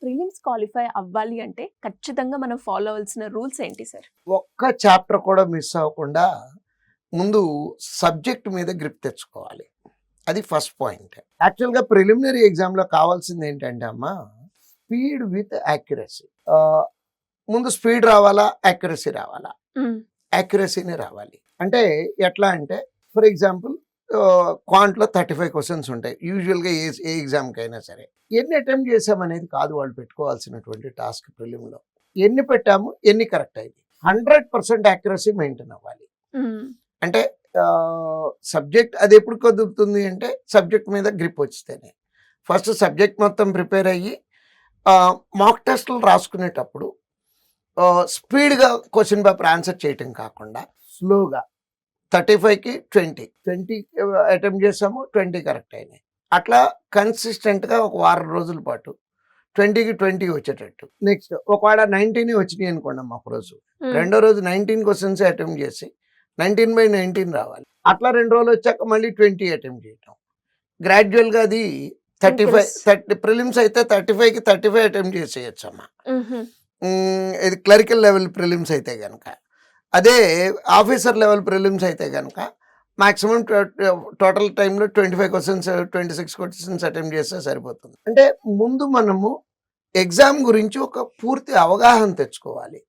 Prelims qualify అవ్వాలి అంటే ఖచ్చితంగా మనం ఫాలో అవ్వాల్సిన రూల్స్ ఏంటి సార్? ఒక్క చాప్టర్ కూడా మిస్ అవ్వకుండా ముందు సబ్జెక్ట్ మీద గ్రిప్ తెచ్చుకోవాలి. అది ఫస్ట్ పాయింట్. యాక్చువల్గా ప్రిలిమినరీ ఎగ్జామ్లో కావాల్సింది ఏంటంటే అమ్మా, స్పీడ్ విత్ యాక్యురసీ. ముందు స్పీడ్ రావాలా, యాక్యురసీ రావాలా? యాక్యురసీనే రావాలి. అంటే ఎట్లా అంటే, ఫర్ ఎగ్జాంపుల్ క్వాంట్లో 35 క్వశ్చన్స్ ఉంటాయి యూజువల్గా ఏ ఎగ్జామ్కి అయినా సరే. ఎన్ని అటెంప్ట్ చేసామనేది కాదు వాళ్ళు పెట్టుకోవాల్సినటువంటి టాస్క్. ప్రిలిమ్లో ఎన్ని పెట్టాము, ఎన్ని కరెక్ట్ అయింది, 100% యాక్యురసీ మెయింటైన్ అవ్వాలి. అంటే సబ్జెక్ట్ అది ఎప్పుడు కుదురుతుంది అంటే సబ్జెక్ట్ మీద గ్రిప్ వచ్చితేనే. ఫస్ట్ సబ్జెక్ట్ మొత్తం ప్రిపేర్ అయ్యి మాక్ టెస్టులు రాసుకునేటప్పుడు స్పీడ్గా క్వశ్చన్ పేపర్ ఆన్సర్ చేయటం కాకుండా స్లోగా 35కి 20 అటెంప్ట్ చేసాము, 20 కరెక్ట్ అయినాయి. అట్లా కన్సిస్టెంట్గా ఒక వారం రోజుల పాటు 20కి 20 వచ్చేటట్టు. నెక్స్ట్ ఒకవేళ 19 వచ్చినాయి అనుకోండి అమ్మ, ఒక రోజు రెండో రోజు 19 క్వశ్చన్స్ అటెంప్ట్ చేసి 19/19 రావాలి. అట్లా 2 రోజులు వచ్చాక మళ్ళీ 20 అటెంప్ట్ చేయటం. గ్రాడ్యువల్గా అది 30 ప్రిలిమ్స్ అయితే 35కి 35 అటెంప్ట్ చేసేయచ్చు అమ్మ. ఇది క్లరికల్ లెవెల్ ప్రిలిమ్స్ అయితే కనుక. అదే ఆఫీసర్ లెవెల్ ప్రిలిమ్స్ అయితే కనుక మాక్సిమం టోటల్ టైంలో 25 క్వశ్చన్స్ 26 క్వశ్చన్స్ అటెంప్ట్ చేస్తే సరిపోతుంది. అంటే ముందు మనము ఎగ్జామ్ గురించి ఒక పూర్తి అవగాహన తెచ్చుకోవాలి.